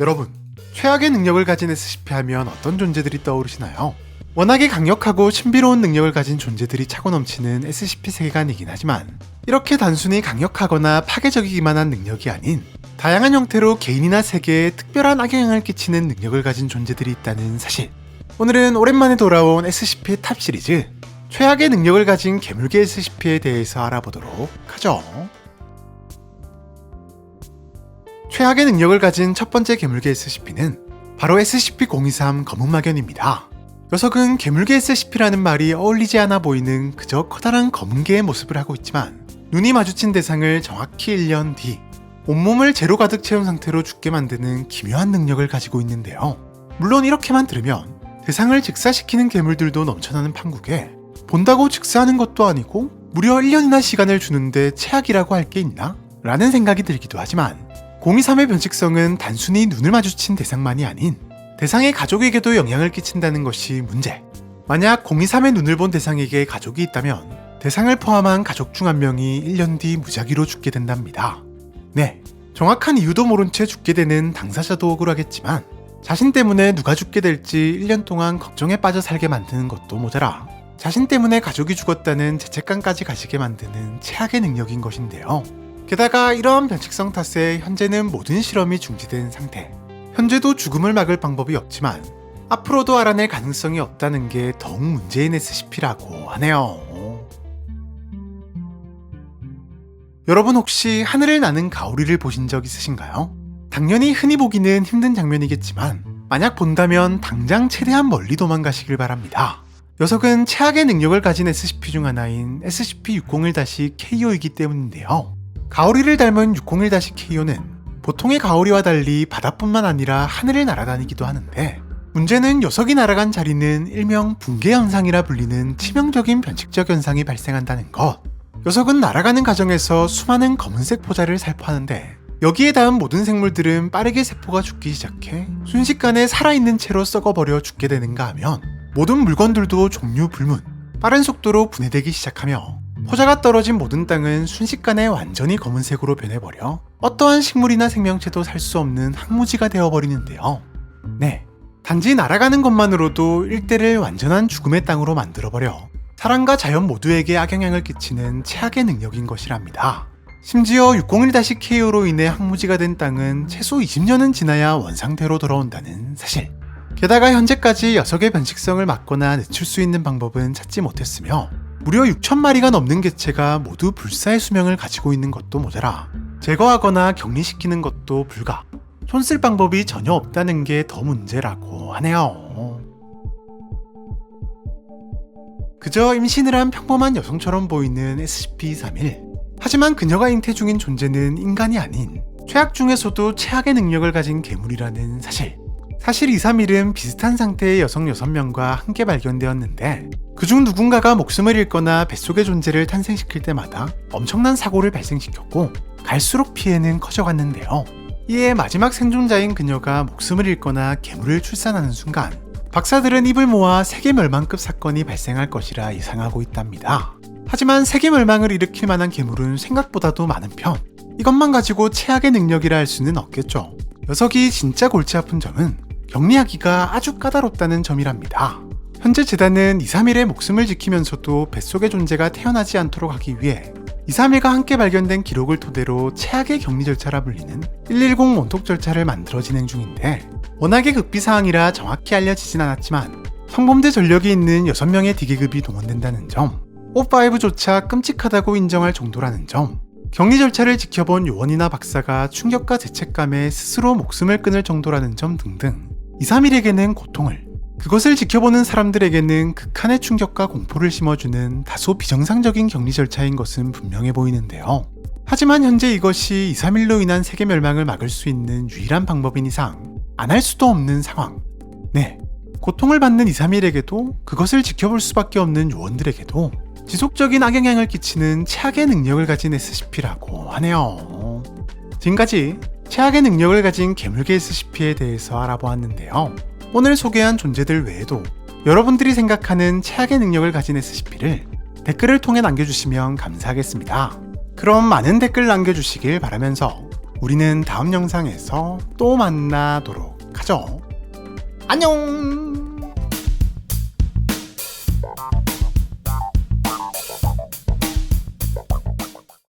여러분, 최악의 능력을 가진 SCP 하면 어떤 존재들이 떠오르시나요? 워낙에 강력하고 신비로운 능력을 가진 존재들이 차고 넘치는 SCP 세계관이긴 하지만 이렇게 단순히 강력하거나 파괴적이기만 한 능력이 아닌 다양한 형태로 개인이나 세계에 특별한 악영향을 끼치는 능력을 가진 존재들이 있다는 사실. 오늘은 오랜만에 돌아온 SCP 탑 시리즈 최악의 능력을 가진 괴물계 SCP에 대해서 알아보도록 하죠. 최악의 능력을 가진 첫 번째 괴물계 SCP는 바로 SCP-023 검은막연입니다. 녀석은 괴물계 SCP라는 말이 어울리지 않아 보이는 그저 커다란 검은개의 모습을 하고 있지만 눈이 마주친 대상을 정확히 1년 뒤 온몸을 재로 가득 채운 상태로 죽게 만드는 기묘한 능력을 가지고 있는데요. 물론 이렇게만 들으면 대상을 즉사시키는 괴물들도 넘쳐나는 판국에 본다고 즉사하는 것도 아니고 무려 1년이나 시간을 주는데 최악이라고 할 게 있나? 라는 생각이 들기도 하지만 023의 변칙성은 단순히 눈을 마주친 대상만이 아닌 대상의 가족에게도 영향을 끼친다는 것이 문제. 만약 023의 눈을 본 대상에게 가족이 있다면 대상을 포함한 가족 중 한 명이 1년 뒤 무작위로 죽게 된답니다. 네, 정확한 이유도 모른 채 죽게 되는 당사자도 억울하겠지만 자신 때문에 누가 죽게 될지 1년 동안 걱정에 빠져 살게 만드는 것도 모자라 자신 때문에 가족이 죽었다는 죄책감까지 가지게 만드는 최악의 능력인 것인데요. 게다가 이러한 변칙성 탓에 현재는 모든 실험이 중지된 상태. 현재도 죽음을 막을 방법이 없지만 앞으로도 알아낼 가능성이 없다는 게 더욱 문제인 SCP라고 하네요. 여러분 혹시 하늘을 나는 가오리를 보신 적 있으신가요? 당연히 흔히 보기는 힘든 장면이겠지만 만약 본다면 당장 최대한 멀리 도망가시길 바랍니다. 녀석은 최악의 능력을 가진 SCP 중 하나인 SCP-601-KO이기 때문인데요. 가오리를 닮은 601-KO는 보통의 가오리와 달리 바다뿐만 아니라 하늘을 날아다니기도 하는데 문제는 녀석이 날아간 자리는 일명 붕괴 현상이라 불리는 치명적인 변칙적 현상이 발생한다는 것. 녀석은 날아가는 과정에서 수많은 검은색 포자를 살포하는데 여기에 닿은 모든 생물들은 빠르게 세포가 죽기 시작해 순식간에 살아있는 채로 썩어버려 죽게 되는가 하면 모든 물건들도 종류 불문, 빠른 속도로 분해되기 시작하며 포자가 떨어진 모든 땅은 순식간에 완전히 검은색으로 변해버려 어떠한 식물이나 생명체도 살 수 없는 항무지가 되어버리는데요. 네, 단지 날아가는 것만으로도 일대를 완전한 죽음의 땅으로 만들어버려 사람과 자연 모두에게 악영향을 끼치는 최악의 능력인 것이랍니다. 심지어 601-KO로 인해 항무지가 된 땅은 최소 20년은 지나야 원상태로 돌아온다는 사실. 게다가 현재까지 녀석의 변칙성을 막거나 늦출 수 있는 방법은 찾지 못했으며 무려 6,000마리가 넘는 개체가 모두 불사의 수명을 가지고 있는 것도 모자라 제거하거나 격리시키는 것도 불가. 손 쓸 방법이 전혀 없다는 게 더 문제라고 하네요. 그저 임신을 한 평범한 여성처럼 보이는 SCP-231. 하지만 그녀가 잉태 중인 존재는 인간이 아닌 최악 중에서도 최악의 능력을 가진 괴물이라는 사실. 사실 231은 비슷한 상태의 여성 6명과 함께 발견되었는데 그중 누군가가 목숨을 잃거나 뱃속의 존재를 탄생시킬 때마다 엄청난 사고를 발생시켰고 갈수록 피해는 커져갔는데요. 이에 마지막 생존자인 그녀가 목숨을 잃거나 괴물을 출산하는 순간 박사들은 입을 모아 세계 멸망급 사건이 발생할 것이라 예상하고 있답니다. 하지만 세계 멸망을 일으킬 만한 괴물은 생각보다도 많은 편. 이것만 가지고 최악의 능력이라 할 수는 없겠죠. 녀석이 진짜 골치 아픈 점은 격리하기가 아주 까다롭다는 점이랍니다. 현재 재단은 231의 목숨을 지키면서도 뱃속의 존재가 태어나지 않도록 하기 위해 231과 함께 발견된 기록을 토대로 최악의 격리 절차라 불리는 110 원톡 절차를 만들어 진행 중인데 워낙에 극비사항이라 정확히 알려지진 않았지만 성범죄 전력이 있는 6명의 D계급이 동원된다는 점, O5조차 끔찍하다고 인정할 정도라는 점, 격리 절차를 지켜본 요원이나 박사가 충격과 죄책감에 스스로 목숨을 끊을 정도라는 점 등등 231에게는 고통을, 그것을 지켜보는 사람들에게는 극한의 충격과 공포를 심어주는 다소 비정상적인 격리 절차인 것은 분명해 보이는데요. 하지만 현재 이것이 231로 인한 세계 멸망을 막을 수 있는 유일한 방법인 이상 안 할 수도 없는 상황. 네, 고통을 받는 231에게도 그것을 지켜볼 수밖에 없는 요원들에게도 지속적인 악영향을 끼치는 최악의 능력을 가진 SCP라고 하네요. 지금까지 최악의 능력을 가진 괴물계 SCP에 대해서 알아보았는데요. 오늘 소개한 존재들 외에도 여러분들이 생각하는 최악의 능력을 가진 SCP를 댓글을 통해 남겨주시면 감사하겠습니다. 그럼 많은 댓글 남겨주시길 바라면서 우리는 다음 영상에서 또 만나도록 하죠. 안녕!